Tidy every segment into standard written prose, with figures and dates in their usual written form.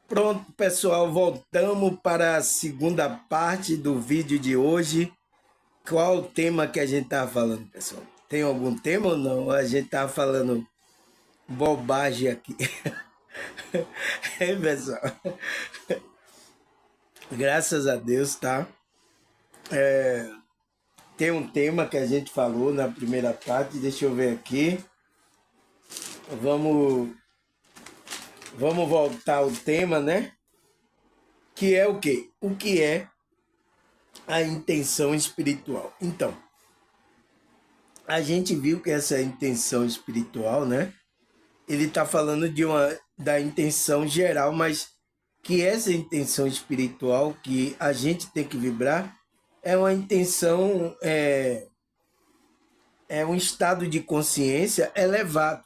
Pronto, pessoal, voltamos para a segunda parte do vídeo de hoje. Qual o tema que a gente estava falando, pessoal? Tem algum tema ou não? A gente estava falando bobagem aqui. Pessoal? Graças a Deus, tá? Tem um tema que a gente falou na primeira parte, deixa eu ver aqui. Vamos, vamos voltar ao tema, né? Que é o quê? O que é a intenção espiritual? Então, a gente viu que essa intenção espiritual, né? Ele está falando da intenção geral, mas que essa intenção espiritual que a gente tem que vibrar é uma intenção, é um estado de consciência elevado,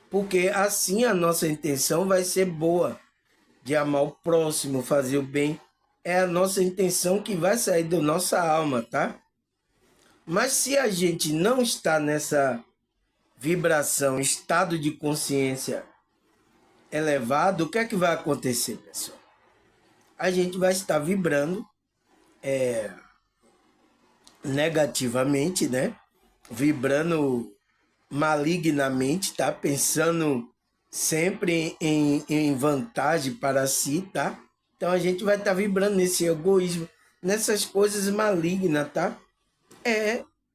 porque assim a nossa intenção vai ser boa, de amar o próximo, fazer o bem. É a nossa intenção que vai sair da nossa alma, tá? Mas se a gente não está nessa vibração, estado de consciência elevado, o que é que vai acontecer, pessoal? A gente vai estar vibrando negativamente, né? Vibrando malignamente, tá? Pensando sempre em vantagem para si, tá? Então a gente vai estar vibrando nesse egoísmo, nessas coisas malignas, tá?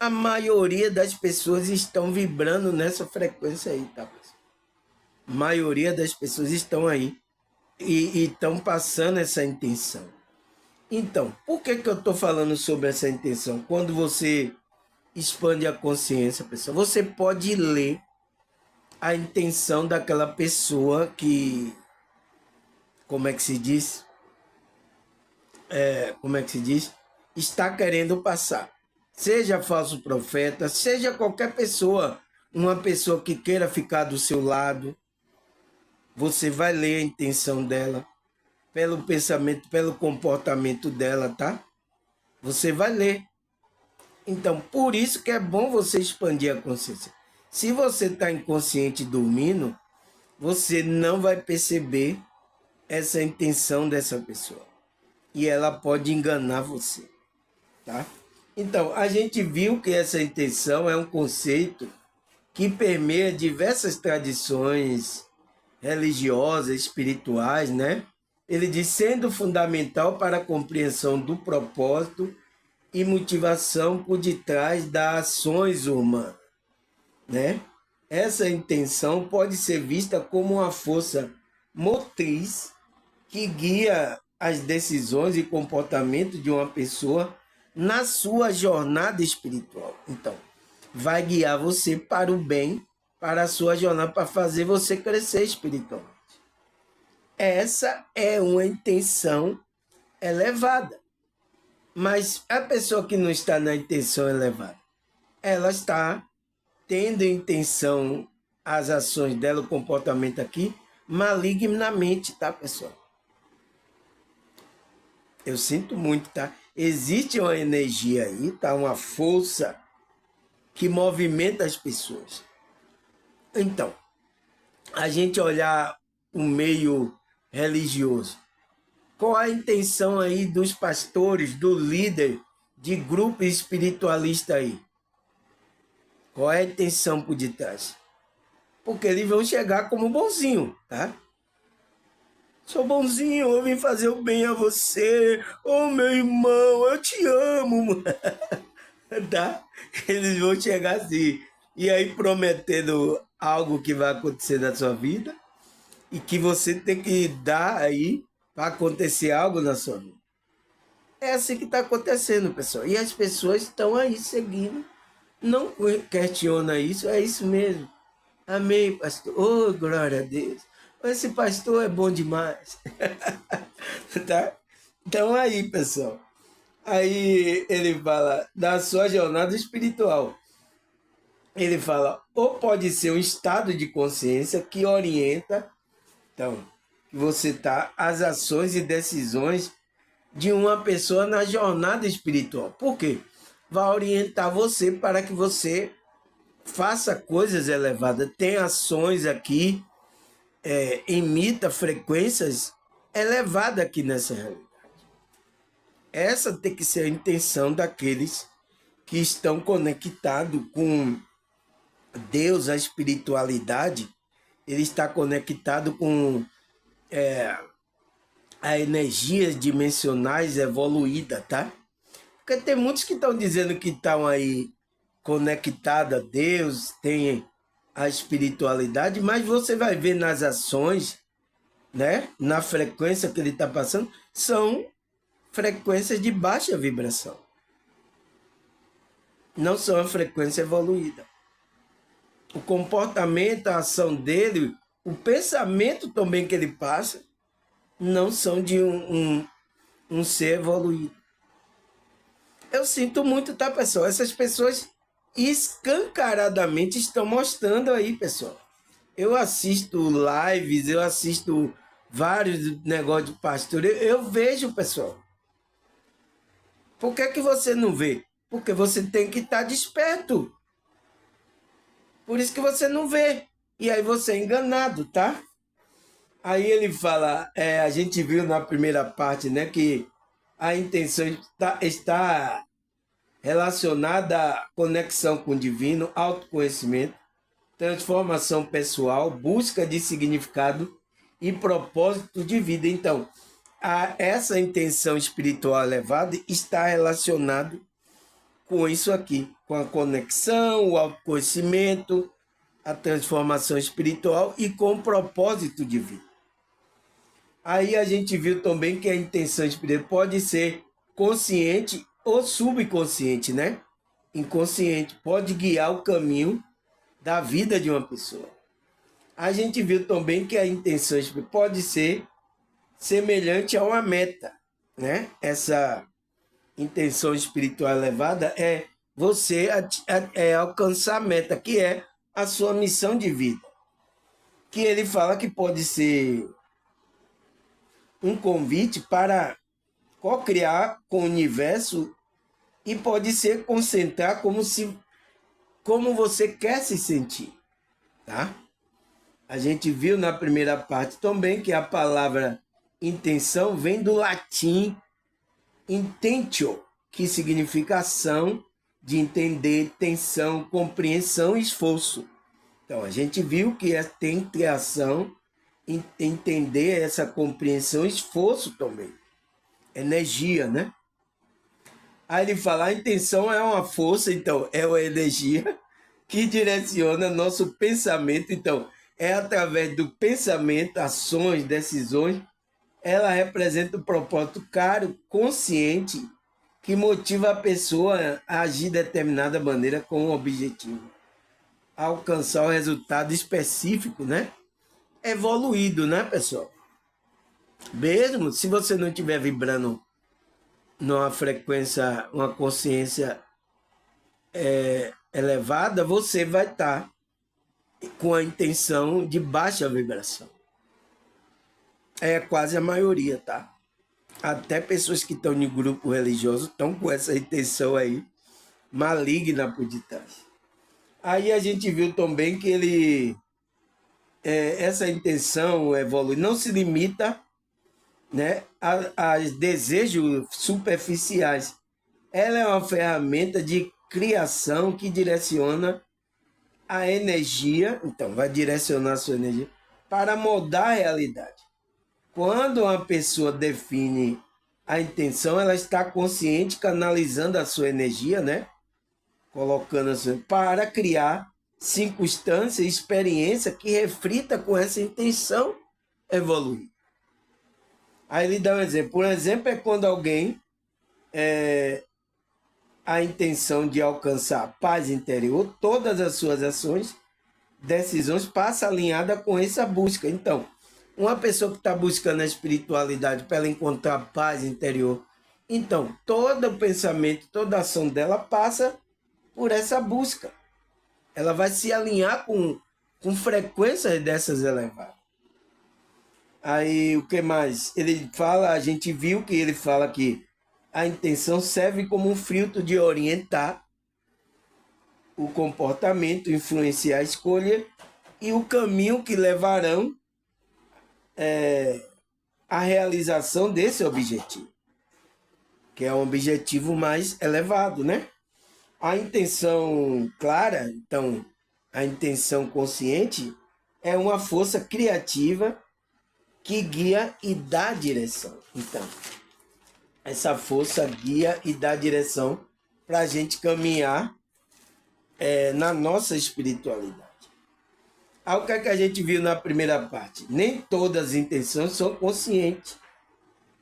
A maioria das pessoas estão vibrando nessa frequência aí, tá? A maioria das pessoas estão aí e estão passando essa intenção. Então, por que eu estou falando sobre essa intenção? Quando você expande a consciência, pessoal, você pode ler a intenção daquela pessoa que, como é que se diz? Como é que se diz? Está querendo passar. Seja falso profeta, seja qualquer pessoa, uma pessoa que queira ficar do seu lado, você vai ler a intenção dela, pelo pensamento, pelo comportamento dela, tá? Você vai ler. Então, por isso que é bom você expandir a consciência. Se você está inconsciente dormindo, você não vai perceber essa intenção dessa pessoa. E ela pode enganar você, tá? Então, a gente viu que essa intenção é um conceito que permeia diversas tradições religiosas, espirituais, né? Ele diz sendo fundamental para a compreensão do propósito e motivação por detrás das ações humanas, né? Essa intenção pode ser vista como uma força motriz que guia as decisões e comportamentos de uma pessoa na sua jornada espiritual. Então, vai guiar você para o bem, para a sua jornada, para fazer você crescer espiritualmente. Essa é uma intenção elevada. Mas a pessoa que não está na intenção elevada, ela está tendo intenção, as ações dela, o comportamento aqui, malignamente, tá, pessoal? Eu sinto muito, tá? Existe uma energia aí, tá? Uma força que movimenta as pessoas. Então, a gente olhar o meio religioso, qual a intenção aí dos pastores, do líder de grupo espiritualista aí? Qual é a intenção por detrás? Porque eles vão chegar como bonzinho, tá? Sou bonzinho, eu vim fazer o bem a você. Oh, meu irmão, eu te amo. Tá? Eles vão chegar assim. E aí prometendo algo que vai acontecer na sua vida e que você tem que dar aí para acontecer algo na sua vida. É assim que está acontecendo, pessoal. E as pessoas estão aí seguindo. Não questiona isso, é isso mesmo. Amém, pastor. Oh, glória a Deus. Esse pastor é bom demais. Tá? Então aí, pessoal. Aí ele fala da sua jornada espiritual. Ele fala, ou pode ser um estado de consciência que orienta, então, que você tá as ações e decisões de uma pessoa na jornada espiritual. Por quê? Vai orientar você para que você faça coisas elevadas, tem ações aqui, emita frequências elevada aqui nessa realidade. Essa tem que ser a intenção daqueles que estão conectados com Deus, a espiritualidade. Ele está conectado com a energias dimensionais evoluída, tá? Porque tem muitos que estão dizendo que estão aí conectados a Deus, tem a espiritualidade, mas você vai ver nas ações, né? Na frequência que ele está passando, são frequências de baixa vibração. Não são a frequência evoluída. O comportamento, a ação dele, o pensamento também que ele passa, não são de um ser evoluído. Eu sinto muito, tá, pessoal? Essas pessoas escancaradamente estão mostrando aí, pessoal. Eu assisto lives, eu assisto vários negócios de pastor, eu vejo, pessoal. Por que você não vê? Porque você tem que estar desperto. Por isso que você não vê. E aí você é enganado, tá? Aí ele fala, a gente viu na primeira parte, né, que a intenção está relacionada à conexão com o divino, autoconhecimento, transformação pessoal, busca de significado e propósito de vida. Então, essa intenção espiritual elevada está relacionada com isso aqui, com a conexão, o autoconhecimento, a transformação espiritual e com o propósito de vida. Aí a gente viu também que a intenção espiritual pode ser consciente ou subconsciente, né? Inconsciente, pode guiar o caminho da vida de uma pessoa. A gente viu também que a intenção espiritual pode ser semelhante a uma meta, né? Essa intenção espiritual elevada é você alcançar a meta, que é a sua missão de vida. Que ele fala que pode ser um convite para co-criar com o universo e pode ser concentrar como você quer se sentir, tá? A gente viu na primeira parte também que a palavra intenção vem do latim intentio, que significa ação de entender, tensão, compreensão e esforço. Então, a gente viu que tem criação, entender essa compreensão, esforço também. Energia, né? Aí ele fala, a intenção é uma força, então, é uma energia que direciona nosso pensamento. Então, é através do pensamento, ações, decisões, ela representa o propósito claro, consciente, que motiva a pessoa a agir de determinada maneira com um objetivo. Alcançar o resultado específico, né? Evoluído, né, pessoal? Mesmo se você não estiver vibrando numa frequência, uma consciência elevada, você vai estar com a intenção de baixa vibração. É quase a maioria, tá? Até pessoas que estão em grupo religioso estão com essa intenção aí maligna por detrás. Aí a gente viu também que essa intenção evolui, não se limita, né, a desejos superficiais. Ela é uma ferramenta de criação que direciona a energia, então vai direcionar a sua energia para moldar a realidade. Quando uma pessoa define a intenção, ela está consciente, canalizando a sua energia, né? Colocando a sua, para criar circunstância e experiência que reflita com essa intenção evoluir. Aí ele dá um exemplo. Por exemplo, é quando alguém a intenção de alcançar paz interior, todas as suas ações, decisões passam alinhada com essa busca. Então, uma pessoa que está buscando a espiritualidade para ela encontrar paz interior, então todo o pensamento, toda a ação dela passa por essa busca. Ela vai se alinhar com frequências dessas elevadas. Aí, o que mais? Ele fala, a gente viu que ele fala que a intenção serve como um filtro de orientar o comportamento, influenciar a escolha e o caminho que levarão a realização desse objetivo, que é um objetivo mais elevado, né? A intenção clara, então, a intenção consciente é uma força criativa que guia e dá direção. Então, essa força guia e dá direção para a gente caminhar na nossa espiritualidade. Aí o que a gente viu na primeira parte? Nem todas as intenções são conscientes.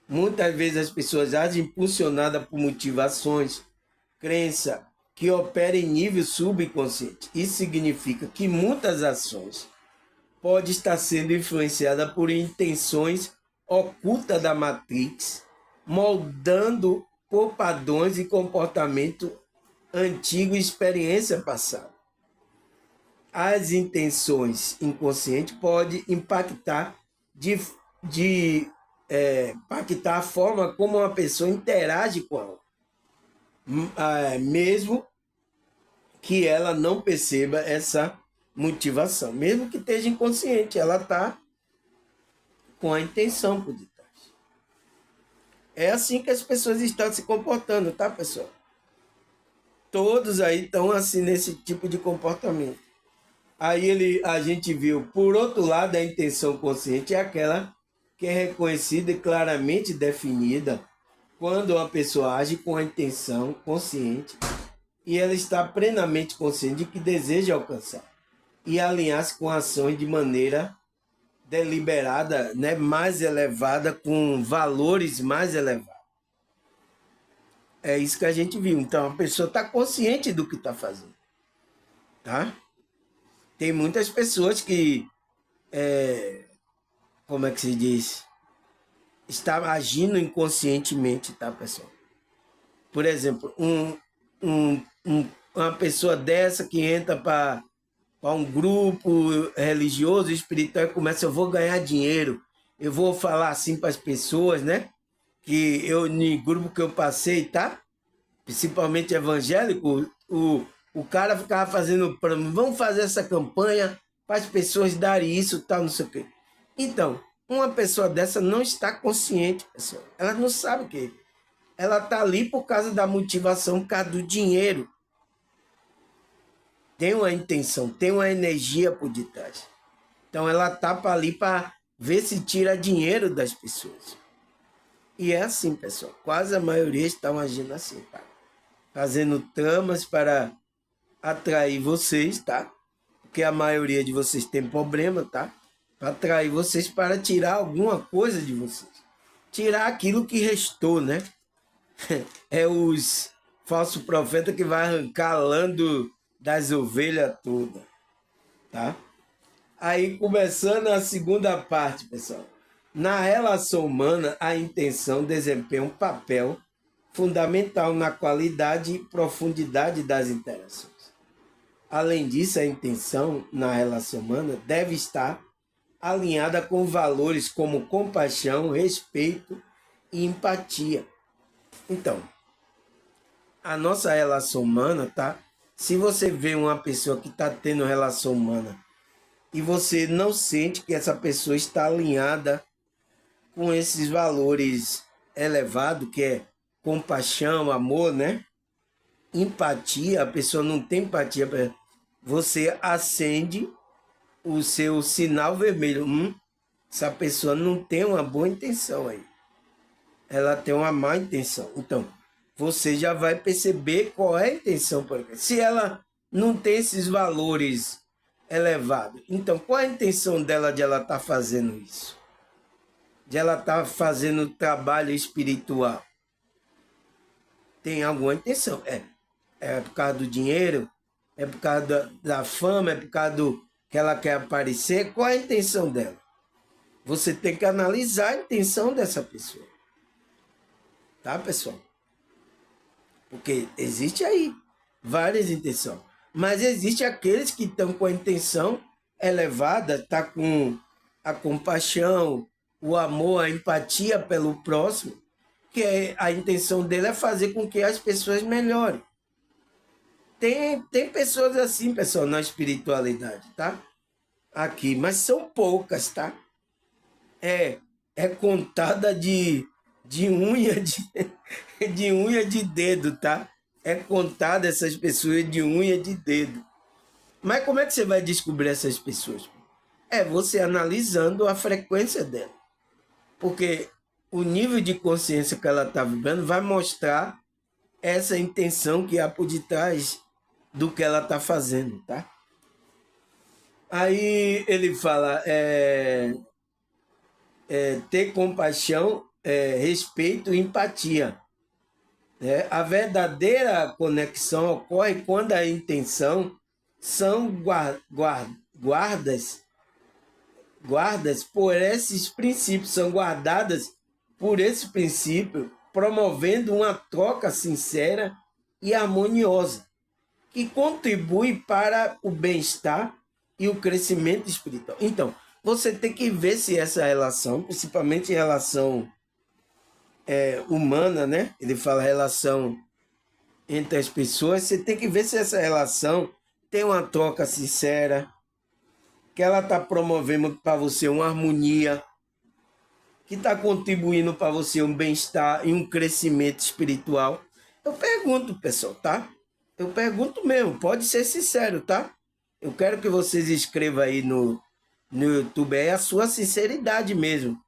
Muitas vezes as pessoas agem impulsionadas por motivações, crença que opera em nível subconsciente. Isso significa que muitas ações podem estar sendo influenciadas por intenções ocultas da Matrix, moldando por padrões e comportamento antigo e experiência passada. As intenções inconscientes podem impactar impactar a forma como uma pessoa interage com ela, mesmo que ela não perceba essa motivação, mesmo que esteja inconsciente, ela está com a intenção por detrás. É assim que as pessoas estão se comportando, tá, pessoal? Todos aí estão assim nesse tipo de comportamento. Aí a gente viu, por outro lado, a intenção consciente é aquela que é reconhecida e claramente definida quando uma pessoa age com a intenção consciente e ela está plenamente consciente de que deseja alcançar e alinhar-se com ações de maneira deliberada, né, mais elevada, com valores mais elevados. É isso que a gente viu. Então, a pessoa está consciente do que está fazendo. Tá? Tem muitas pessoas que, como é que se diz? Está agindo inconscientemente, tá, pessoal? Por exemplo, uma pessoa dessa que entra para um grupo religioso, espiritual, e começa, eu vou ganhar dinheiro, eu vou falar assim para as pessoas, né? Que eu, no grupo que eu passei, tá? Principalmente evangélico, o cara ficava fazendo, vamos fazer essa campanha para as pessoas darem isso, tal, não sei o quê. Então, uma pessoa dessa não está consciente, pessoal. Ela não sabe o que. Ela está ali por causa da motivação, por causa do dinheiro. Tem uma intenção, tem uma energia por detrás. Então ela está ali para ver se tira dinheiro das pessoas. E é assim, pessoal. Quase a maioria estão agindo assim, tá? Fazendo tramas para atrair vocês, tá? Porque a maioria de vocês tem problema, tá? Para atrair vocês para tirar alguma coisa de vocês. Tirar aquilo que restou, né? É os falsos profetas que vai arrancar lando das ovelhas todas, tá? Aí, começando a segunda parte, pessoal. Na relação humana, a intenção desempenha um papel fundamental na qualidade e profundidade das interações. Além disso, a intenção na relação humana deve estar alinhada com valores como compaixão, respeito e empatia. Então, a nossa relação humana, tá? Se você vê uma pessoa que está tendo relação humana e você não sente que essa pessoa está alinhada com esses valores elevados, que é compaixão, amor, né? Empatia, a pessoa não tem empatia, você acende o seu sinal vermelho. Essa pessoa não tem uma boa intenção aí. Ela tem uma má intenção. Então, você já vai perceber qual é a intenção. Se ela não tem esses valores elevados, então qual é a intenção dela de ela estar fazendo isso? De ela estar fazendo trabalho espiritual? Tem alguma intenção. É por causa do dinheiro? É por causa da fama? É por causa do que ela quer aparecer? Qual é a intenção dela? Você tem que analisar a intenção dessa pessoa. Tá, pessoal? Porque existe aí várias intenções. Mas existe aqueles que estão com a intenção elevada, tá com a compaixão, o amor, a empatia pelo próximo, que a intenção dele é fazer com que as pessoas melhorem. Tem pessoas assim, pessoal, na espiritualidade, tá? Aqui, mas são poucas, tá? É é contada de unha de unha de dedo, tá? É contada essas pessoas de unha de dedo. Mas como é que você vai descobrir essas pessoas? É você analisando a frequência dela. Porque o nível de consciência que ela está vibrando vai mostrar essa intenção que há por detrás do que ela está fazendo, tá? Aí ele fala, ter compaixão, respeito e empatia. Né? A verdadeira conexão ocorre quando a intenção são guardas por esses princípios, são guardadas por esse princípio, promovendo uma troca sincera e harmoniosa, que contribui para o bem-estar e o crescimento espiritual. Então, você tem que ver se essa relação, principalmente relação humana, né? Ele fala relação entre as pessoas, você tem que ver se essa relação tem uma troca sincera, que ela está promovendo para você uma harmonia, que está contribuindo para você um bem-estar e um crescimento espiritual. Eu pergunto, pessoal, tá? Eu pergunto mesmo, pode ser sincero, tá? Eu quero que vocês escrevam aí no YouTube, é a sua sinceridade mesmo.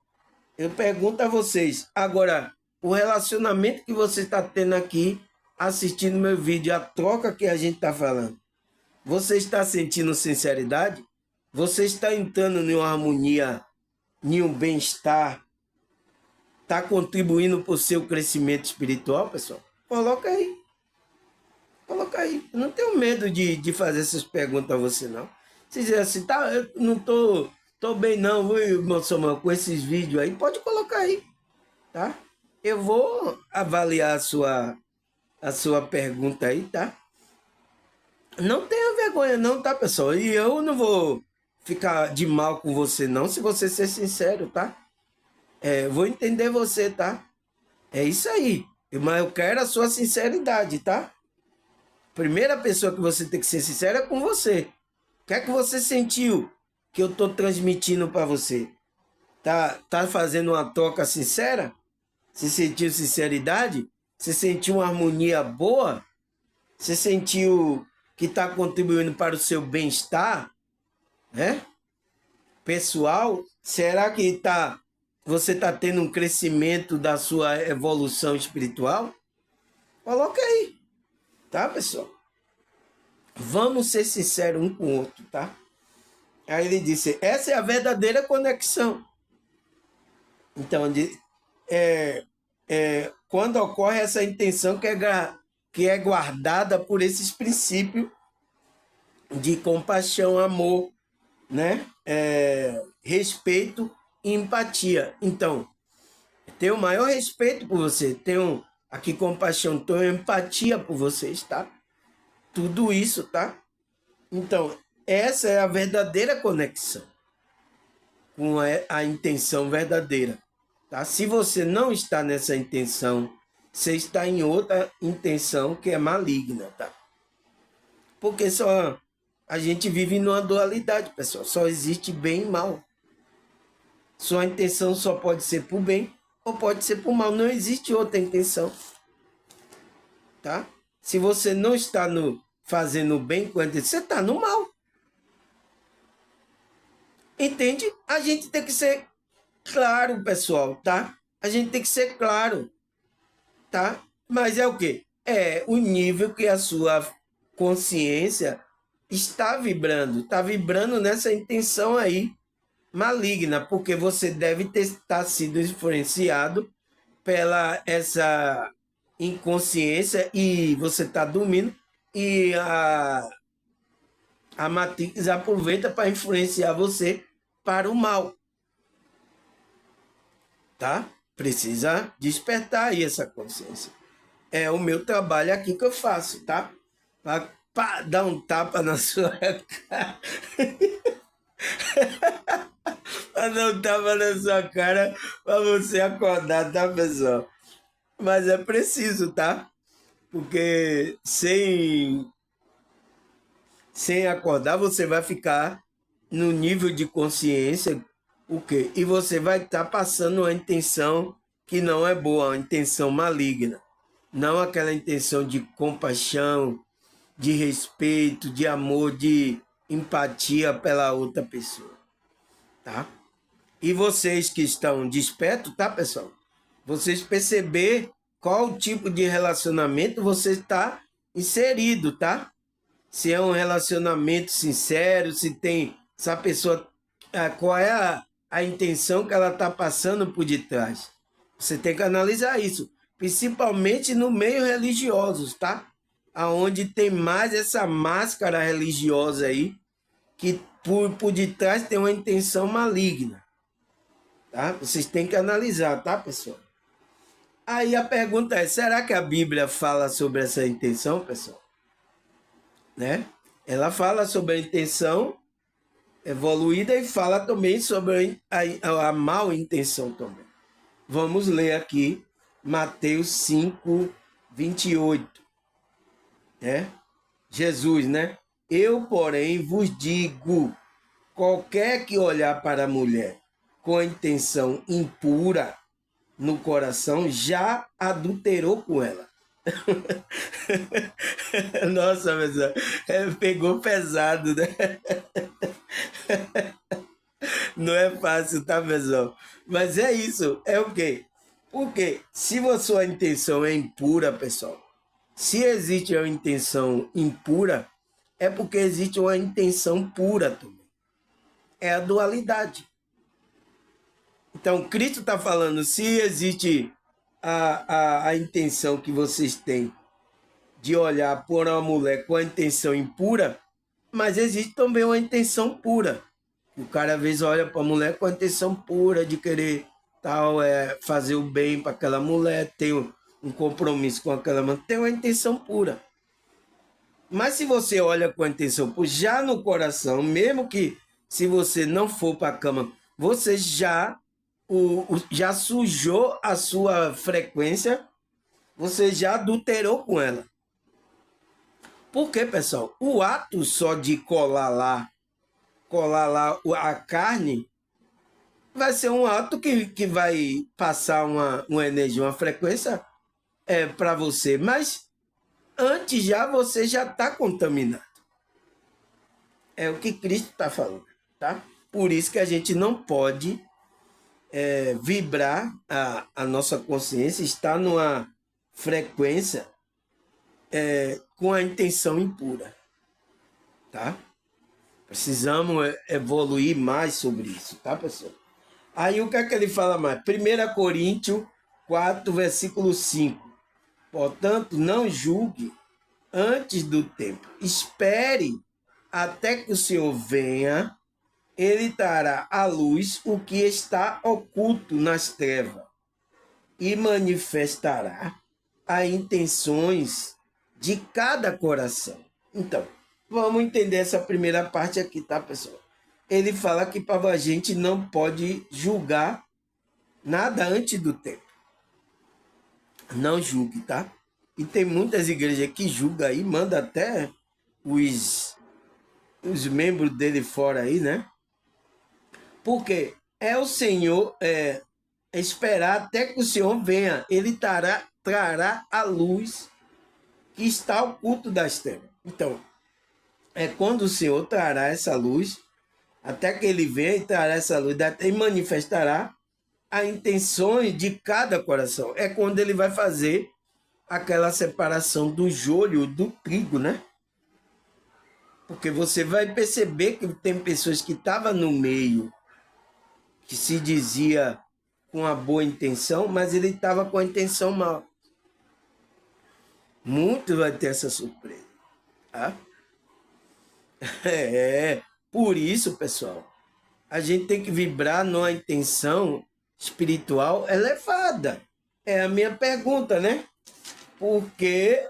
Eu pergunto a vocês, agora, o relacionamento que você está tendo aqui, assistindo meu vídeo, a troca que a gente está falando, você está sentindo sinceridade? Você está entrando em uma harmonia, em um bem-estar? Está contribuindo para o seu crescimento espiritual, pessoal? Coloca aí. Coloca aí. Eu não tenho medo de fazer essas perguntas a você, não. Se dizer assim, tá, eu não tô bem não, viu, meu Samuel, com esses vídeos aí, pode colocar aí, tá? Eu vou avaliar a sua pergunta aí, tá? Não tenha vergonha não, tá, pessoal? E eu não vou ficar de mal com você não, se você ser sincero, tá? Eu vou entender você, tá? É isso aí. Mas eu quero a sua sinceridade, tá? Primeira pessoa que você tem que ser sincera é com você. O que é que você sentiu que eu tô transmitindo para você? Tá fazendo uma troca sincera? Você sentiu sinceridade? Você sentiu uma harmonia boa? Você sentiu que está contribuindo para o seu bem-estar, né? Pessoal? Será que você está tendo um crescimento da sua evolução espiritual? Coloca aí, tá, pessoal? Vamos ser sinceros um com o outro, tá? Aí ele disse, essa é a verdadeira conexão. Então, quando ocorre essa intenção que é guardada por esses princípios de compaixão, amor, né? Respeito e empatia. Então, tenho o maior respeito por você, tenho aqui compaixão, tenho empatia por vocês, tá? Tudo isso, tá? Então, essa é a verdadeira conexão com a intenção verdadeira. Tá? Se você não está nessa intenção, você está em outra intenção que é maligna. Tá? Porque só a gente vive numa dualidade, pessoal. Só existe bem e mal. Sua intenção só pode ser por bem ou pode ser por mal. Não existe outra intenção. Tá? Se você não está fazendo bem com a intenção, você está no mal. Entende? A gente tem que ser claro, pessoal, tá? A gente tem que ser claro, tá? Mas é o quê? É o nível que a sua consciência está vibrando nessa intenção aí maligna, porque você deve estar sido influenciado pela essa inconsciência e você está dormindo e a Matrix aproveita para influenciar você para o mal. Tá? Precisa despertar aí essa consciência. É o meu trabalho aqui que eu faço, tá? Pra dar um tapa na sua cara. Pra dar um tapa na sua cara pra você acordar, tá, pessoal? Mas é preciso, tá? Porque sem acordar, você vai ficar no nível de consciência O quê? E você vai estar passando uma intenção que não é boa, uma intenção maligna. Não aquela intenção de compaixão, de respeito, de amor, de empatia pela outra pessoa, tá? E vocês que estão despertos, tá, pessoal? Vocês perceber qual o tipo de relacionamento você está inserido, tá? Se é um relacionamento sincero, se tem essa pessoa, qual é a intenção que ela está passando por detrás. Você tem que analisar isso, principalmente no meio religioso, tá? Aonde tem mais essa máscara religiosa aí, que por detrás tem uma intenção maligna, tá? Vocês têm que analisar, tá, pessoal? Aí a pergunta é, será que a Bíblia fala sobre essa intenção, pessoal? Né? Ela fala sobre a intenção evoluída e fala também sobre a mal intenção também. Vamos ler aqui Mateus 5, 28. Né? Jesus, né? Eu, porém, vos digo, qualquer que olhar para a mulher com a intenção impura no coração, já adulterou com ela. Nossa, pessoal, pegou pesado, né? Não é fácil, tá, pessoal? Mas é isso, é o quê? Porque se a sua intenção é impura, pessoal, se existe uma intenção impura, é porque existe uma intenção pura também. É a dualidade. Então, Cristo está falando, se existe a intenção que vocês têm de olhar por uma mulher com a intenção impura, mas existe também uma intenção pura. O cara às vezes olha para a mulher com a intenção pura de querer fazer o bem para aquela mulher, tem um compromisso com aquela mulher, tem uma intenção pura. Mas se você olha com a intenção pura, já no coração, mesmo que se você não for para a cama, você já sujou a sua frequência, você já adulterou com ela. Por quê, pessoal? O ato só de colar lá a carne, vai ser um ato que vai passar uma energia, uma frequência para você. Mas antes você já está contaminado. É o que Cristo está falando, tá? Por isso que a gente não pode vibrar a nossa consciência, estar numa frequência com a intenção impura, tá? Precisamos evoluir mais sobre isso, tá, pessoal? Aí o que é que ele fala mais? 1 Coríntios 4, versículo 5. Portanto, não julgue antes do tempo. Espere até que o Senhor venha, ele trará à luz o que está oculto nas trevas e manifestará as intenções de cada coração. Então, vamos entender essa primeira parte aqui, tá, pessoal? Ele fala que para a gente não pode julgar nada antes do tempo. Não julgue, tá? E tem muitas igrejas que julgam aí, manda até os membros dele fora aí, né? Porque é o Senhor esperar até que o Senhor venha. Ele trará a luz que está oculto das trevas. Então, é quando o Senhor trará essa luz, até que ele venha e trará essa luz, e manifestará as intenções de cada coração. É quando ele vai fazer aquela separação do joio do trigo, né? Porque você vai perceber que tem pessoas que estavam no meio, que se dizia com a boa intenção, mas ele estava com a intenção mal. Muito vai ter essa surpresa. Tá? Por isso, pessoal, a gente tem que vibrar numa intenção espiritual elevada. É a minha pergunta, né? Por que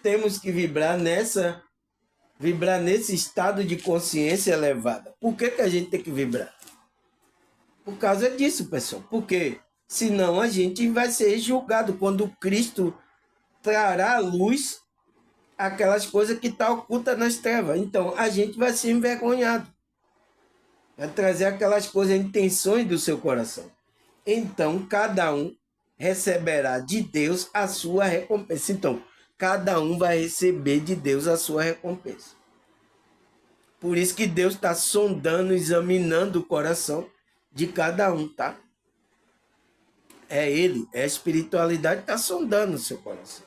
temos que vibrar nesse estado de consciência elevada? Por que a gente tem que vibrar? Por causa disso, pessoal. Porque senão a gente vai ser julgado quando Cristo trará à luz aquelas coisas que estão ocultas nas trevas. Então a gente vai ser envergonhado. Vai trazer aquelas coisas, intenções do seu coração. Então, cada um receberá de Deus a sua recompensa. Então, cada um vai receber de Deus a sua recompensa. Por isso que Deus está sondando, examinando o coração de cada um, tá? É Ele, é a espiritualidade que está sondando o seu coração.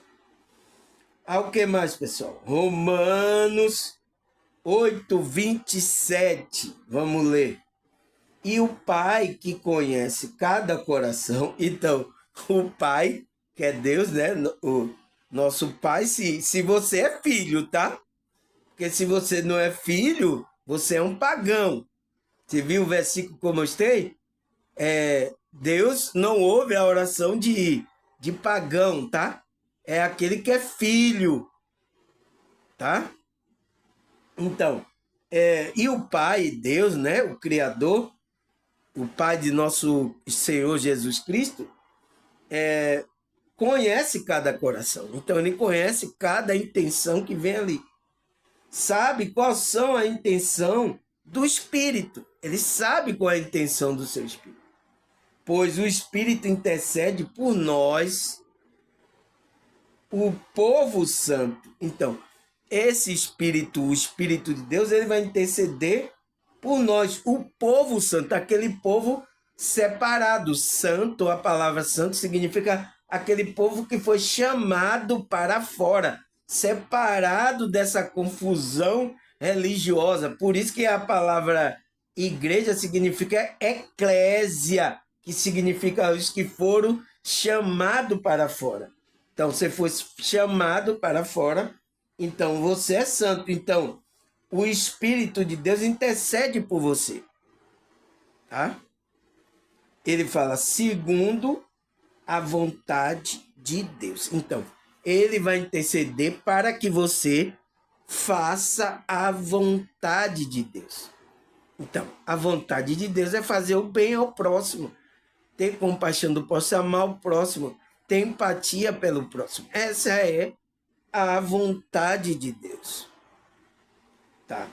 O que mais, pessoal? Romanos 8:27. Vamos ler. E o Pai que conhece cada coração, então, o Pai, que é Deus, né? O nosso Pai, se você é filho, tá? Porque se você não é filho, você é um pagão. Você viu o versículo que eu mostrei? Deus não ouve a oração de pagão, tá? É aquele que é filho, tá? Então, e o Pai, Deus, né? O Criador, o Pai de nosso Senhor Jesus Cristo, conhece cada coração. Então, ele conhece cada intenção que vem ali. Sabe qual são a intenção do Espírito. Ele sabe qual é a intenção do seu Espírito. Pois o Espírito intercede por nós, o povo santo. Então, esse Espírito, o Espírito de Deus, ele vai interceder por nós, o povo santo, aquele povo separado. Santo, a palavra santo significa aquele povo que foi chamado para fora, separado dessa confusão religiosa. Por isso que a palavra igreja significa eclésia, que significa os que foram chamados para fora. Então, você foi chamado para fora, então você é santo. Então, o Espírito de Deus intercede por você. Tá? Ele fala, segundo a vontade de Deus. Então, ele vai interceder para que você faça a vontade de Deus. Então, a vontade de Deus é fazer o bem ao próximo, ter compaixão do próximo, amar o próximo, ter empatia pelo próximo. Essa é a vontade de Deus. Tá?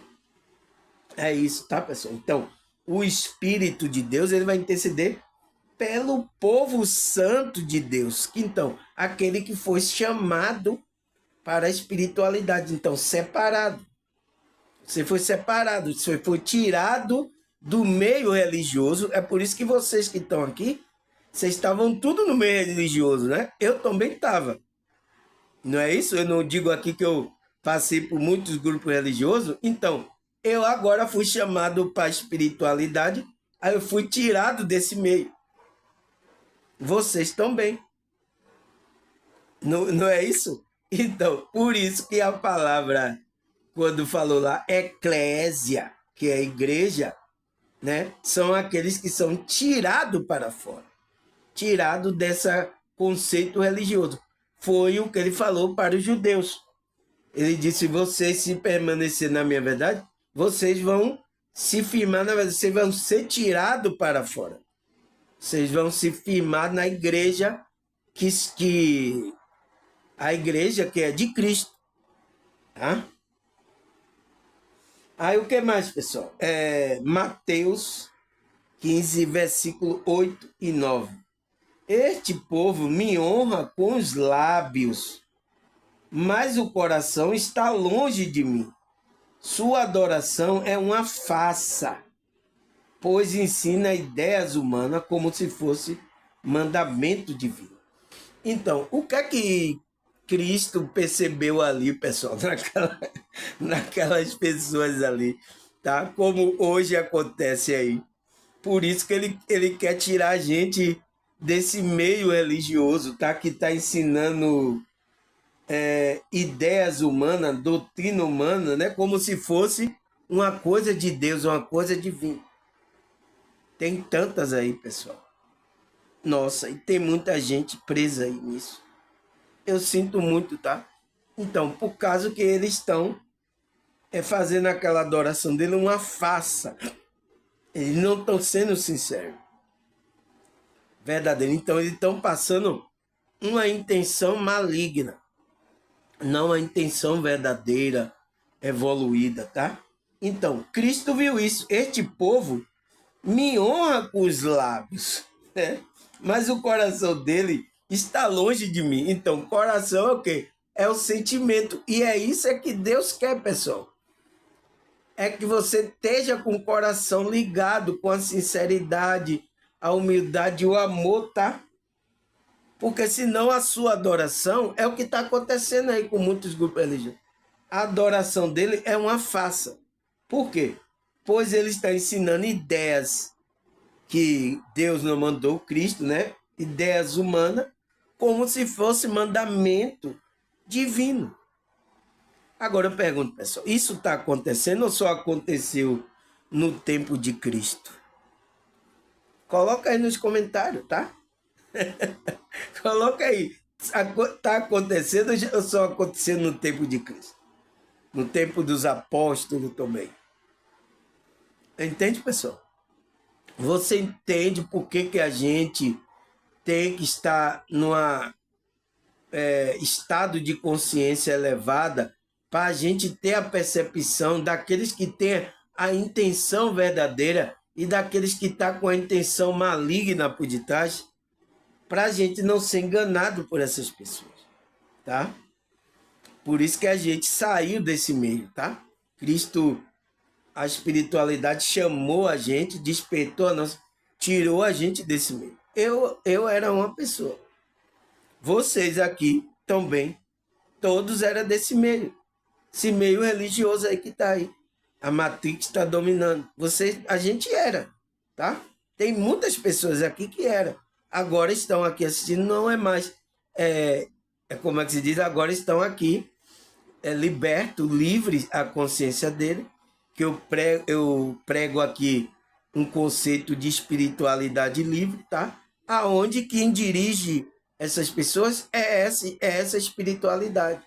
É isso, tá, pessoal? Então, o Espírito de Deus, ele vai interceder pelo povo santo de Deus. Então, aquele que foi chamado para a espiritualidade. Então, separado. Você foi separado, você foi tirado do meio religioso. É por isso que vocês que estão aqui, vocês estavam tudo no meio religioso, né? Eu também estava. Não é isso? Eu não digo aqui que eu passei por muitos grupos religiosos. Então, eu agora fui chamado para a espiritualidade, aí eu fui tirado desse meio. Vocês também. Não é isso? Então, por isso que a palavra, quando falou lá, eclésia, que é igreja, né? São aqueles que são tirados para fora. Tirados desse conceito religioso. Foi o que ele falou para os judeus. Ele disse, vocês se permanecer na minha verdade, vocês vão se firmar na verdade, vocês vão ser tirados para fora. Vocês vão se firmar na igreja a igreja que é de Cristo. Tá? Aí o que mais, pessoal? Mateus 15, versículo 8 e 9. Este povo me honra com os lábios, mas o coração está longe de mim. Sua adoração é uma farsa, pois ensina ideias humanas como se fosse mandamento divino. Então, o que é que Cristo percebeu ali, pessoal, naquelas pessoas ali, tá? Como hoje acontece aí. Por isso que ele quer tirar a gente desse meio religioso, tá? Que está ensinando ideias humanas, doutrina humana, né? Como se fosse uma coisa de Deus, uma coisa divina. Tem tantas aí, pessoal. Nossa, e tem muita gente presa aí nisso. Eu sinto muito, tá? Então, por causa que eles estão fazendo aquela adoração dele uma farsa. Eles não estão sendo sinceros. Verdadeiro. Então, eles estão passando uma intenção maligna. Não a intenção verdadeira, evoluída, tá? Então, Cristo viu isso. Este povo me honra com os lábios, né? Mas o coração dele está longe de mim. Então, coração é o quê? É o sentimento. E é isso é que Deus quer, pessoal. É que você esteja com o coração ligado com a sinceridade, a humildade e o amor, tá? Porque senão a sua adoração é o que está acontecendo aí com muitos grupos religiosos. A adoração dele é uma farsa. Por quê? Pois ele está ensinando ideias que Deus não mandou, Cristo, né? Ideias humanas, como se fosse mandamento divino. Agora eu pergunto, pessoal, isso está acontecendo ou só aconteceu no tempo de Cristo? Coloca aí nos comentários, tá? Coloca aí. Está acontecendo ou só aconteceu no tempo de Cristo? No tempo dos apóstolos também. Entende, pessoal? Você entende por que a gente tem que estar numa estado de consciência elevada para a gente ter a percepção daqueles que têm a intenção verdadeira e daqueles que estão com a intenção maligna por detrás, para a gente não ser enganado por essas pessoas, tá? Por isso que a gente saiu desse meio, tá? Cristo, a espiritualidade chamou a gente, despertou a nossa, tirou a gente desse meio. Eu era uma pessoa. Vocês aqui também, todos eram desse meio. Esse meio religioso aí que está aí. A Matrix está dominando. A gente era, tá? Tem muitas pessoas aqui que eram. Agora estão aqui assistindo, não é mais. Como é que se diz? Agora estão aqui, liberto, livre a consciência dele. Que eu prego aqui um conceito de espiritualidade livre, tá? Aonde quem dirige essas pessoas é essa espiritualidade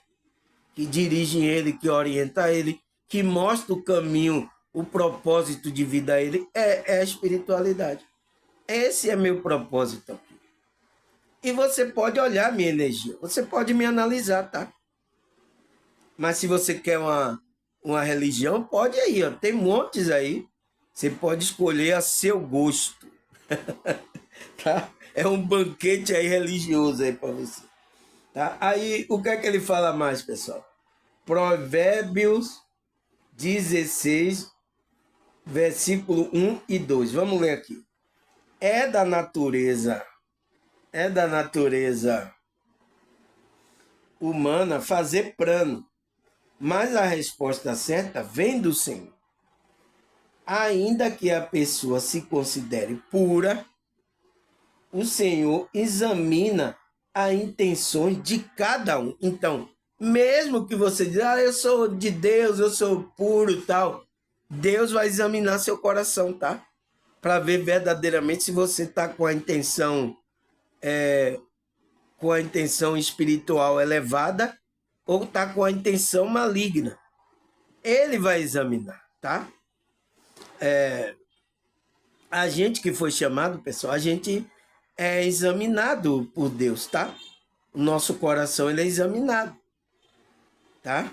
que dirige ele, que orienta ele, que mostra o caminho, o propósito de vida a ele, é a espiritualidade. Esse é meu propósito aqui. E você pode olhar minha energia, você pode me analisar, tá? Mas se você quer uma religião, pode aí, ó. Tem montes aí. Você pode escolher a seu gosto. Tá? É um banquete aí religioso aí para você. Tá? Aí, o que é que ele fala mais, pessoal? Provérbios 16, versículo 1 e 2. Vamos ler aqui. É da natureza humana fazer plano, mas a resposta certa vem do Senhor. Ainda que a pessoa se considere pura, o Senhor examina as intenções de cada um. Então, mesmo que você diga, eu sou de Deus, eu sou puro e tal, Deus vai examinar seu coração, tá? Para ver verdadeiramente se você está com a intenção espiritual elevada ou está com a intenção maligna. Ele vai examinar, tá? A gente que foi chamado, pessoal, a gente é examinado por Deus, tá? O nosso coração ele é examinado, tá?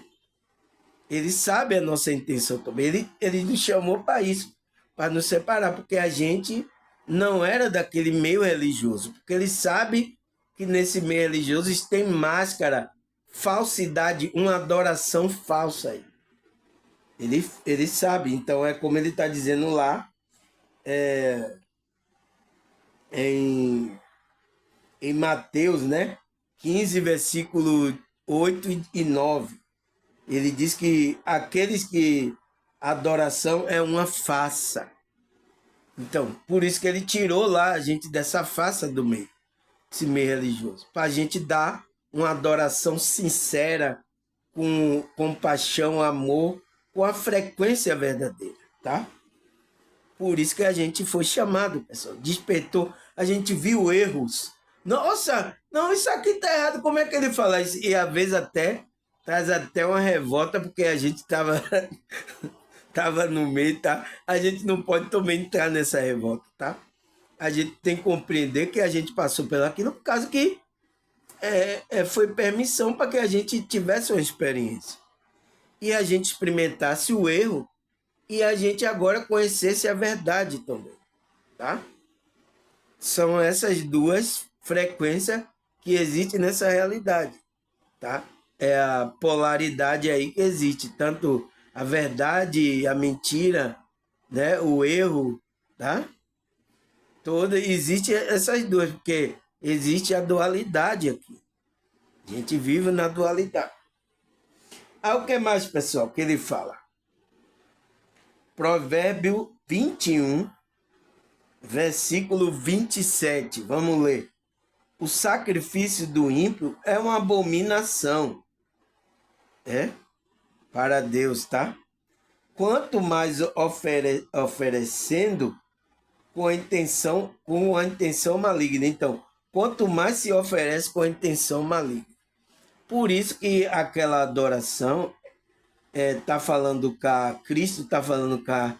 Ele sabe a nossa intenção também. Ele nos chamou para isso, para nos separar, porque a gente não era daquele meio religioso, porque ele sabe que nesse meio religioso tem máscara, falsidade, uma adoração falsa aí. Ele sabe, então é como ele está dizendo lá em Mateus, né? 15, versículo 8 e 9. Ele diz que aqueles que a adoração é uma farsa. Então, por isso que ele tirou lá a gente dessa farsa do meio, esse meio religioso, para a gente dar uma adoração sincera, com compaixão, amor, com a frequência verdadeira, tá? Por isso que a gente foi chamado, pessoal. Despertou, a gente viu erros. Nossa, não, isso aqui tá errado. Como é que ele fala isso? E às vezes até traz até uma revolta, porque a gente tava no meio, tá? A gente não pode também entrar nessa revolta, tá? A gente tem que compreender que a gente passou pelaquilo por causa que foi permissão para que a gente tivesse uma experiência. E a gente experimentasse o erro e a gente agora conhecesse a verdade também. tá? São essas duas frequências que existem nessa realidade, tá? É a polaridade aí que existe, tanto a verdade, a mentira, né? O erro, tá? Toda existe essas duas, porque existe a dualidade aqui. A gente vive na dualidade. Aí o que mais, pessoal, que ele fala? Provérbio 21, versículo 27. Vamos ler. O sacrifício do ímpio é uma abominação, para Deus, tá? Quanto mais oferecendo com a intenção maligna. Então, quanto mais se oferece com a intenção maligna. Por isso que aquela adoração tá falando cá, Cristo está falando cá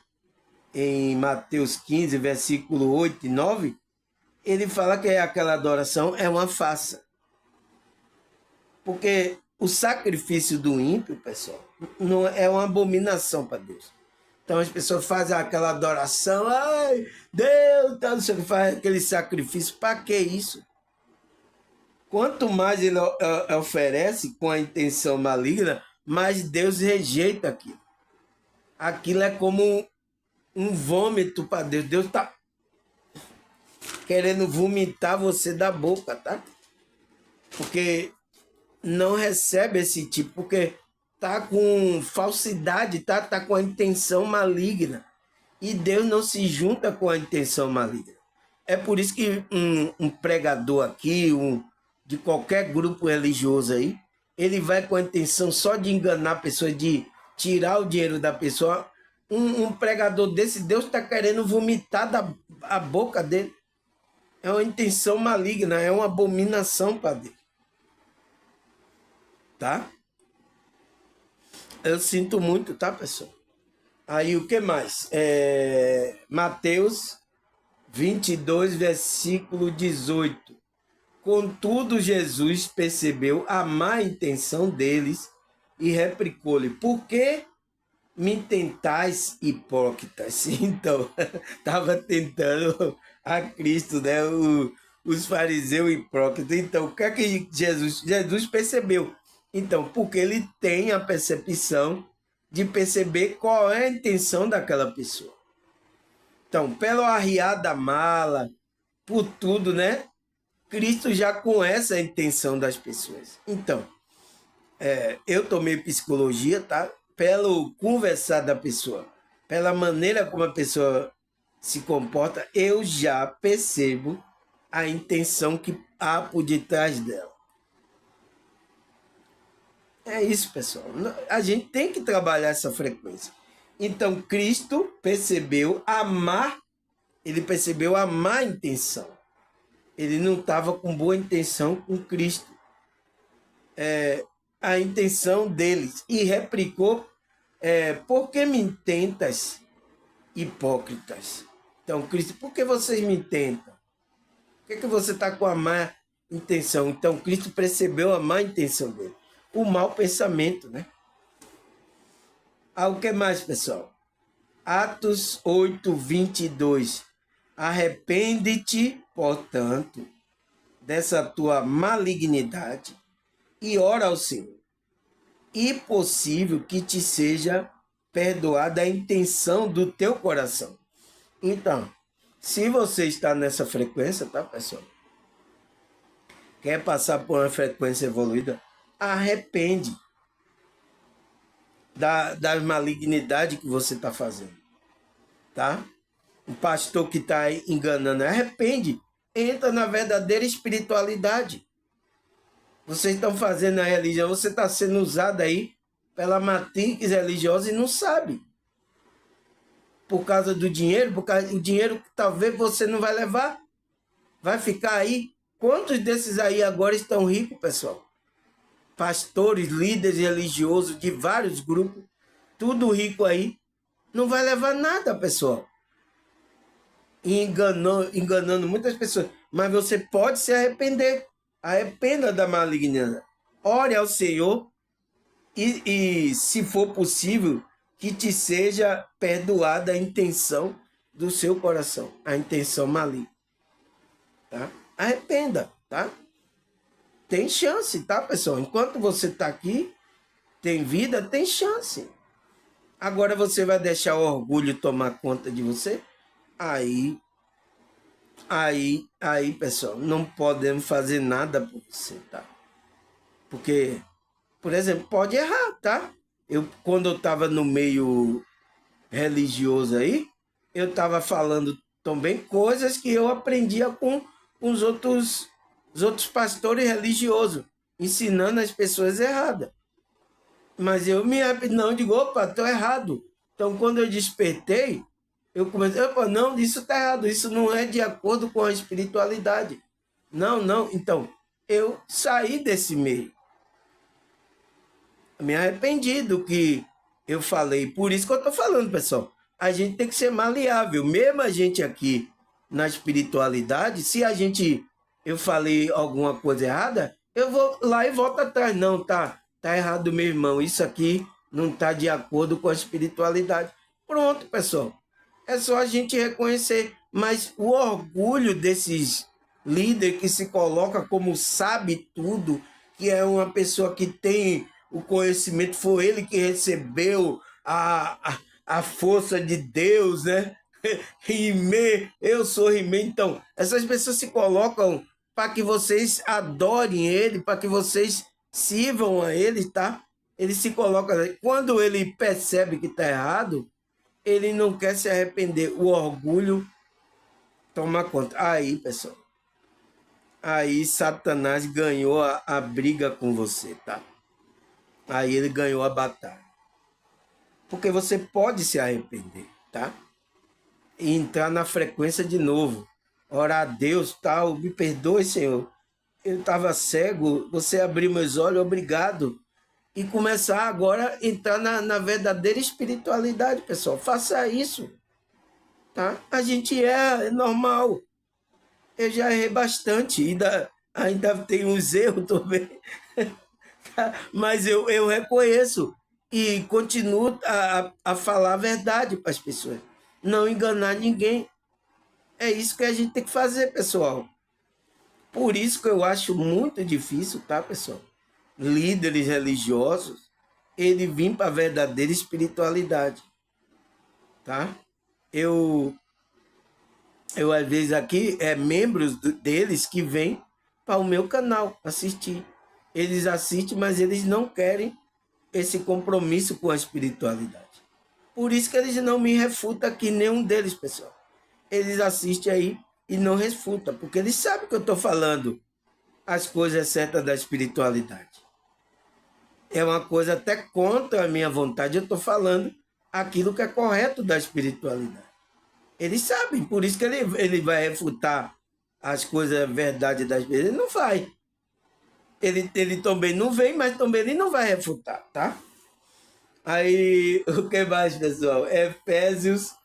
em Mateus 15, versículo 8 e 9, ele fala que aquela adoração é uma farsa. Porque o sacrifício do ímpio, pessoal, não é uma abominação para Deus. Então as pessoas fazem aquela adoração, ai, Deus, tá, não sei o que, faz aquele sacrifício. Para que isso? Quanto mais ele oferece com a intenção maligna, mais Deus rejeita aquilo. Aquilo é como um vômito para Deus. Deus está querendo vomitar você da boca, tá? Porque não recebe esse tipo, porque tá com falsidade, tá com a intenção maligna. E Deus não se junta com a intenção maligna. É por isso que um pregador aqui, de qualquer grupo religioso aí, ele vai com a intenção só de enganar a pessoa, de tirar o dinheiro da pessoa. Um pregador desse, Deus está querendo vomitar a boca dele. É uma intenção maligna, é uma abominação para Deus. Tá? Eu sinto muito, tá, pessoal? Aí o que mais? Mateus 22, versículo 18. Contudo, Jesus percebeu a má intenção deles e replicou-lhe: por que me tentais, hipócritas? Então, estava tentando a Cristo, né? Os fariseus hipócritas. Então, o que é que Jesus percebeu? Então, porque ele tem a percepção de perceber qual é a intenção daquela pessoa. Então, pelo arriar da mala, por tudo, né? Cristo já conhece a intenção das pessoas. Então, eu tomei psicologia, tá? Pelo conversar da pessoa, pela maneira como a pessoa se comporta, eu já percebo a intenção que há por detrás dela. É isso, pessoal. A gente tem que trabalhar essa frequência. Então, Cristo percebeu ele percebeu a má intenção. Ele não estava com boa intenção com Cristo. A intenção deles. E replicou, por que me tentas, hipócritas? Então, Cristo, por que vocês me tentam? Por que você está com a má intenção? Então, Cristo percebeu a má intenção dele. O mau pensamento, né? O que mais, pessoal? Atos 8, 22. Arrepende-te, portanto, dessa tua malignidade e ora ao Senhor. E possível que te seja perdoada a intenção do teu coração. Então, se você está nessa frequência, tá, pessoal? Quer passar por uma frequência evoluída? Arrepende da malignidade que você está fazendo, tá? O pastor que está enganando, arrepende, entra na verdadeira espiritualidade. Vocês estão fazendo a religião, você está sendo usado aí pela matrix religiosa e não sabe. Por causa do dinheiro, o dinheiro que talvez você não vai levar, vai ficar aí. Quantos desses aí agora estão ricos, pessoal? Pastores, líderes religiosos de vários grupos, tudo rico aí, não vai levar nada, pessoal. E enganando muitas pessoas. Mas você pode se arrepender. Arrependa da malignidade. Ore ao Senhor e, se for possível, que te seja perdoada a intenção do seu coração a intenção maligna, tá? Arrependa, tá? Tem chance, tá, pessoal? Enquanto você está aqui, tem vida, tem chance. Agora você vai deixar o orgulho tomar conta de você? Aí, pessoal, não podemos fazer nada por você, tá? Porque, por exemplo, pode errar, tá? Quando eu estava no meio religioso aí, eu estava falando também coisas que eu aprendia com os outros pastores religiosos, ensinando as pessoas erradas. Mas eu não digo, opa, estou errado. Então, quando eu despertei, eu comecei, opa, não, isso está errado, isso não é de acordo com a espiritualidade. Não, não. Então, eu saí desse meio. Me arrependi do que eu falei. Por isso que eu estou falando, pessoal. A gente tem que ser maleável. Mesmo a gente aqui na espiritualidade, se eu falei alguma coisa errada, eu vou lá e volto atrás. Não, tá errado, meu irmão. Isso aqui não está de acordo com a espiritualidade. Pronto, pessoal. É só a gente reconhecer. Mas o orgulho desses líderes que se coloca como sabe tudo, que é uma pessoa que tem o conhecimento, foi ele que recebeu a força de Deus, né? Eu sou Rimei. Então, essas pessoas se colocam para que vocês adorem ele, para que vocês sirvam a ele, tá? Ele se coloca. Quando ele percebe que está errado, ele não quer se arrepender. O orgulho toma conta. Aí, pessoal, aí Satanás ganhou a briga com você, tá? Aí ele ganhou a batalha. Porque você pode se arrepender, tá? E entrar na frequência de novo. Orar a Deus, tal, me perdoe, Senhor. Eu estava cego, você abriu meus olhos, obrigado. E começar agora a entrar na verdadeira espiritualidade, pessoal. Faça isso, tá? A gente é normal. Eu já errei bastante, ainda tem uns erros também. Mas eu reconheço e continuo a falar a verdade para as pessoas. Não enganar ninguém. É isso que a gente tem que fazer, pessoal. Por isso que eu acho muito difícil, tá, pessoal? Líderes religiosos, ele vir para a verdadeira espiritualidade, tá? Eu às vezes aqui, membros deles que vêm para o meu canal assistir. Eles assistem, mas eles não querem esse compromisso com a espiritualidade. Por isso que eles não me refutam aqui, nenhum deles, pessoal. Eles assistem aí e não refutam, porque eles sabem que eu estou falando as coisas certas da espiritualidade. É uma coisa até contra a minha vontade, eu estou falando aquilo que é correto da espiritualidade. Eles sabem, por isso que ele vai refutar as coisas, a verdade das coisas. Ele não vai. Ele também não vem, mas também ele não vai refutar, tá? Aí, o que mais, pessoal? Efésios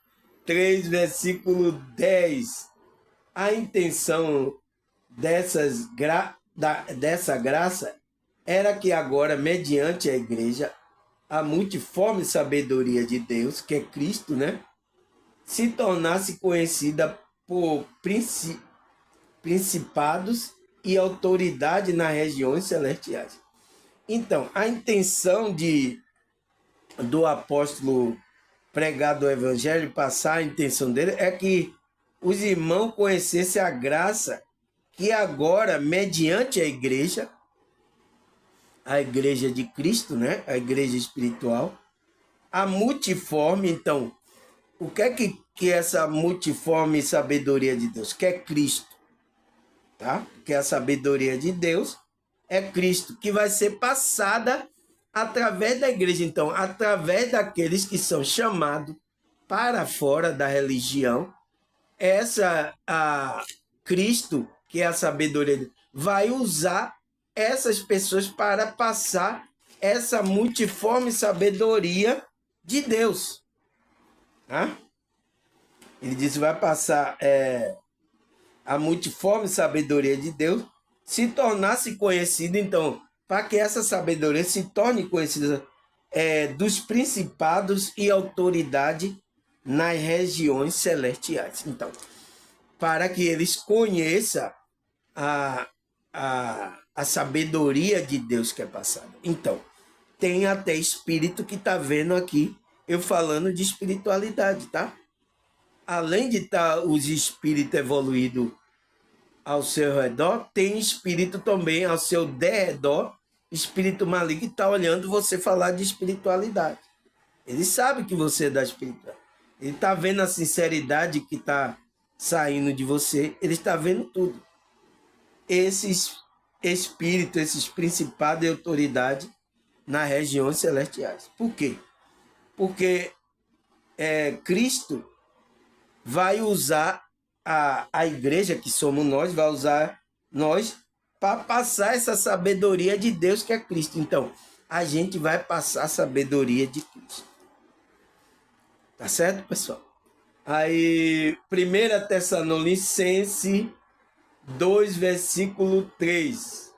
3, versículo 10. A intenção dessa graça era que agora, mediante a igreja, a multiforme sabedoria de Deus, que é Cristo, né? Se tornasse conhecida por principados e autoridade nas regiões celestiais. Então, a intenção do apóstolo pregar do evangelho, passar a intenção dele, é que os irmãos conhecessem a graça que agora, mediante a igreja de Cristo, né? A igreja espiritual, a multiforme, então, o que é que essa multiforme sabedoria de Deus? Que é Cristo, tá? Que a sabedoria de Deus é Cristo, que vai ser passada através da igreja. Então, através daqueles que são chamados para fora da religião, a Cristo, que é a sabedoria de Deus, vai usar essas pessoas para passar essa multiforme sabedoria de Deus. Tá? Ele disse, vai passar a multiforme sabedoria de Deus, se tornasse conhecida, então, para que essa sabedoria se torne conhecida dos principados e autoridade nas regiões celestiais. Então, para que eles conheçam a sabedoria de Deus que é passada. Então, tem até espírito que está vendo aqui eu falando de espiritualidade, tá? Além de estar os espíritos evoluídos ao seu redor, tem espírito também ao seu derredor, espírito maligno que está olhando você falar de espiritualidade. Ele sabe que você é da espiritualidade. Ele está vendo a sinceridade que está saindo de você. Ele está vendo tudo. Esses espíritos, esses principados e autoridade nas regiões celestiais. Por quê? Porque Cristo vai usar a igreja, que somos nós, vai usar nós para passar essa sabedoria de Deus que é Cristo. Então, a gente vai passar a sabedoria de Cristo. Tá certo, pessoal? Aí, 1 Tessalonicenses 2, versículo 3.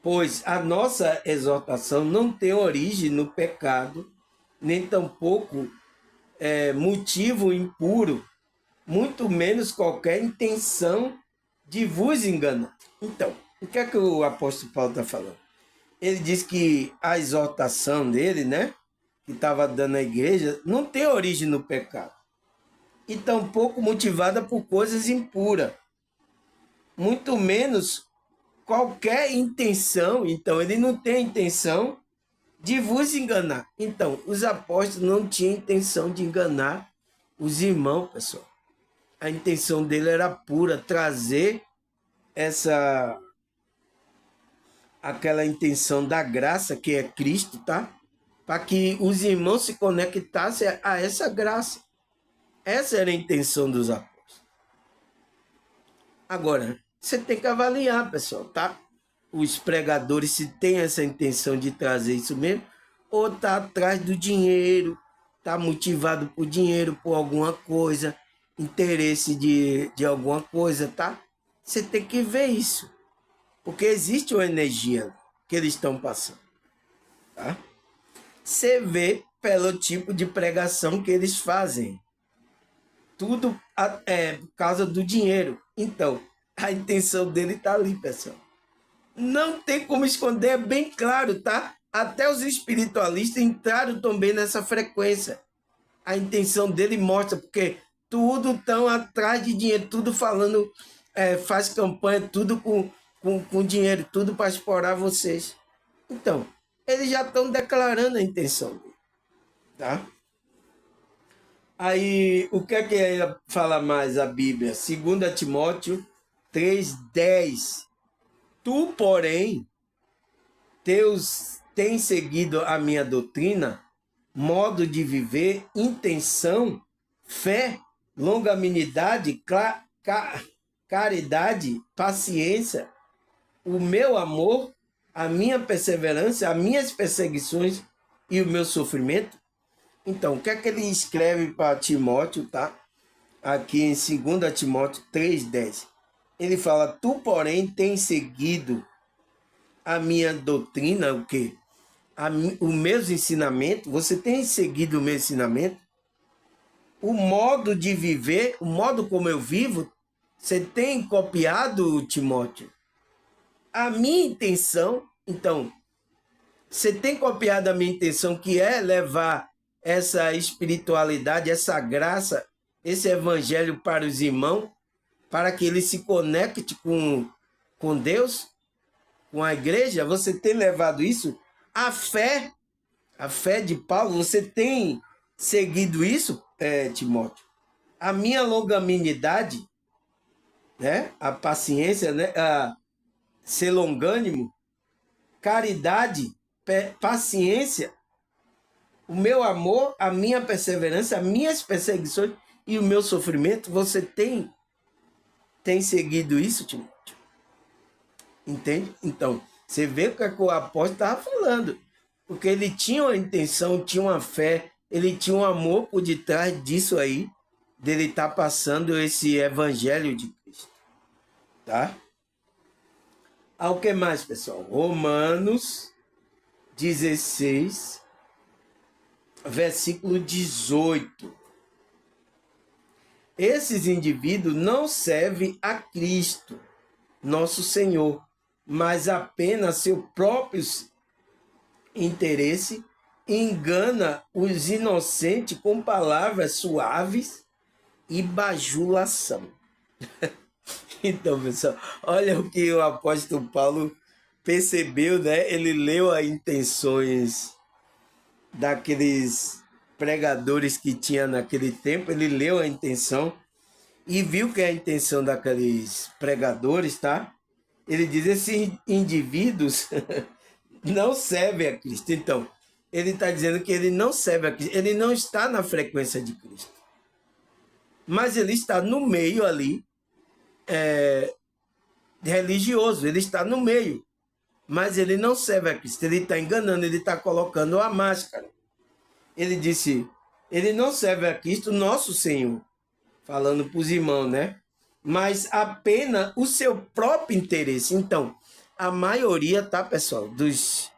Pois a nossa exortação não tem origem no pecado, nem tampouco motivo impuro, muito menos qualquer intenção de vos enganar. Então, o que é que o apóstolo Paulo está falando? Ele diz que a exortação dele, né, que estava dando à igreja, não tem origem no pecado. E tampouco motivada por coisas impuras. Muito menos qualquer intenção. Então, ele não tem a intenção de vos enganar. Então, os apóstolos não tinham intenção de enganar os irmãos, pessoal. A intenção dele era pura, trazer aquela intenção da graça, que é Cristo, tá? Para que os irmãos se conectassem a essa graça. Essa era a intenção dos apóstolos. Agora, você tem que avaliar, pessoal, tá? Os pregadores, se tem essa intenção de trazer isso mesmo, ou tá atrás do dinheiro, tá motivado por dinheiro, por alguma coisa, interesse de alguma coisa, tá? Você tem que ver isso, porque existe uma energia que eles estão passando, tá? Você vê pelo tipo de pregação que eles fazem. Tudo por causa do dinheiro. Então, a intenção dele está ali, pessoal. Não tem como esconder, é bem claro, tá? Até os espiritualistas entraram também nessa frequência. A intenção dele mostra, porque tudo estão atrás de dinheiro, tudo falando, faz campanha, tudo com dinheiro, tudo para explorar vocês. Então, eles já estão declarando a intenção dele, tá? Aí, o que é que fala mais a Bíblia? 2 Timóteo 3,10. Tu, porém, tens seguido a minha doutrina, modo de viver, intenção, fé, longanimidade, caridade, paciência, o meu amor, a minha perseverança, as minhas perseguições e o meu sofrimento. Então, o que é que ele escreve para Timóteo, tá? Aqui em 2 Timóteo 3,10. Ele fala, tu, porém, tens seguido a minha doutrina, o quê? Os meus ensinamentos, você tem seguido o meu ensinamento? O modo de viver, o modo como eu vivo, você tem copiado, Timóteo? A minha intenção, então, você tem copiado a minha intenção, que é levar essa espiritualidade, essa graça, esse evangelho para os irmãos, para que eles se conectem com Deus, com a igreja? Você tem levado isso? A fé de Paulo, você tem seguido isso, Timóteo? A minha longanimidade, né? A paciência, né? A ser longânimo, caridade, paciência, o meu amor, a minha perseverança, as minhas perseguições e o meu sofrimento, você tem seguido isso, Timóteo? Entende? Então, você vê o que o apóstolo estava falando. Porque ele tinha uma intenção, tinha uma fé, ele tinha um amor por detrás disso aí, dele estar passando esse evangelho de Cristo. Tá? Ao que mais, pessoal? Romanos 16, versículo 18. Esses indivíduos não servem a Cristo, nosso Senhor, mas apenas seu próprio interesse, engana os inocentes com palavras suaves e bajulação. Então, pessoal, olha o que o apóstolo Paulo percebeu, né? Ele leu as intenções daqueles pregadores que tinha naquele tempo, ele leu a intenção e viu que a intenção daqueles pregadores, tá? Ele diz, esses indivíduos não servem a Cristo. Então, ele está dizendo que ele não serve a Cristo, ele não está na frequência de Cristo. Mas ele está no meio ali, religioso, ele está no meio. Mas ele não serve a Cristo, ele está enganando, ele está colocando a máscara. Ele disse, ele não serve a Cristo, nosso Senhor, falando para os irmãos, né? Mas apenas o seu próprio interesse. Então, a maioria, tá, pessoal, dos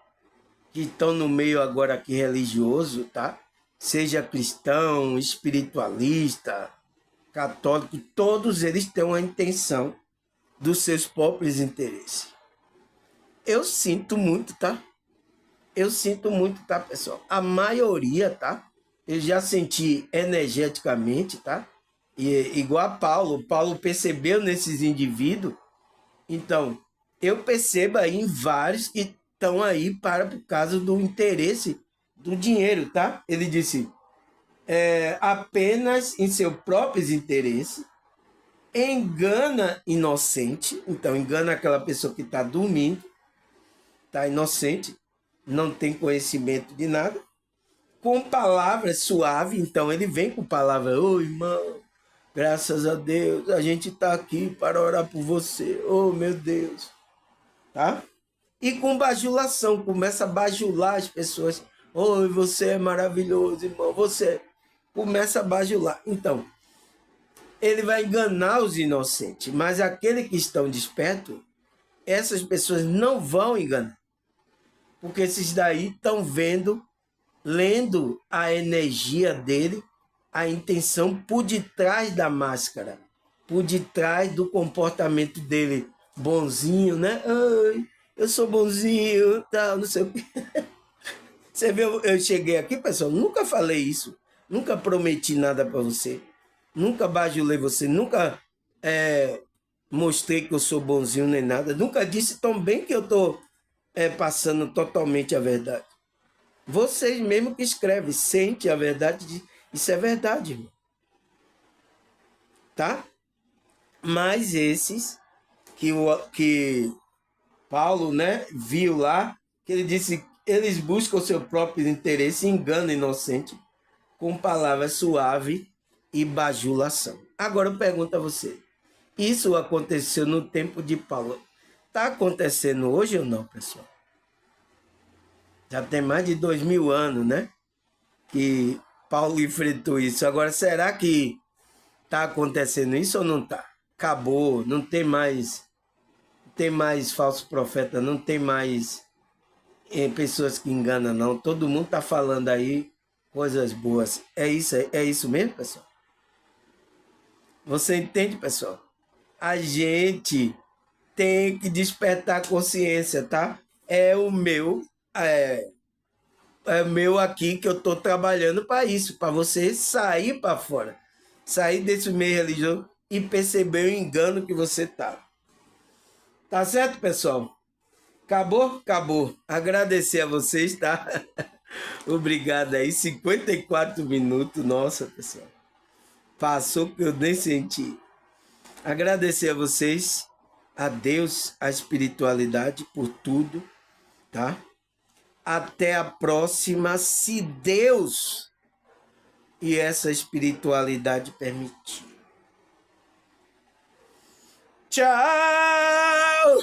que estão no meio agora aqui religioso, tá? Seja cristão, espiritualista, católico, todos eles têm a intenção dos seus próprios interesses. Eu sinto muito, tá? Eu sinto muito, tá, pessoal? A maioria, tá? Eu já senti energeticamente, tá? E igual a Paulo. Paulo percebeu nesses indivíduos. Então, eu percebo aí em vários que estão aí por causa do interesse do dinheiro, tá? Ele disse, apenas em seus próprios interesses, engana inocente. Então, engana aquela pessoa que está dormindo, está inocente, não tem conhecimento de nada, com palavras suaves. Então ele vem com palavras, ô irmão, graças a Deus, a gente está aqui para orar por você, oh meu Deus, tá? E com bajulação, começa a bajular as pessoas, oh, você é maravilhoso, irmão, você começa a bajular. Então, ele vai enganar os inocentes, mas aqueles que estão despertos, essas pessoas não vão enganar, porque esses daí estão vendo, lendo a energia dele, a intenção por detrás da máscara, por detrás do comportamento dele, bonzinho, né? Ai, eu sou bonzinho, tal, não sei o quê. Você viu, eu cheguei aqui, pessoal, nunca falei isso, nunca prometi nada para você, nunca bajulei você, nunca mostrei que eu sou bonzinho nem nada, nunca disse tão bem que eu estou passando totalmente a verdade. Vocês mesmo que escrevem, sente a verdade, isso é verdade, irmão. Tá? Mas esses que Paulo, né, viu lá, que ele disse, eles buscam o seu próprio interesse e enganam inocente com palavras suaves e bajulação. Agora eu pergunto a você, isso aconteceu no tempo de Paulo. Está acontecendo hoje ou não, pessoal? Já tem mais de 2000 anos, né? Que Paulo enfrentou isso. Agora, será que está acontecendo isso ou não está? Acabou, não tem mais falso profeta, não tem mais pessoas que enganam, não. Todo mundo está falando aí coisas boas. É isso mesmo, pessoal? Você entende, pessoal? A gente tem que despertar a consciência, tá? É o meu aqui que eu estou trabalhando para isso, para você sair para fora, sair desse meio religioso e perceber o engano que você tá. Tá certo, pessoal? Acabou? Acabou. Agradecer a vocês, tá? Obrigado aí, 54 minutos, nossa, pessoal. Passou que eu nem senti. Agradecer a vocês, a Deus, a espiritualidade por tudo, tá? Até a próxima, se Deus e essa espiritualidade permitir. Tchau!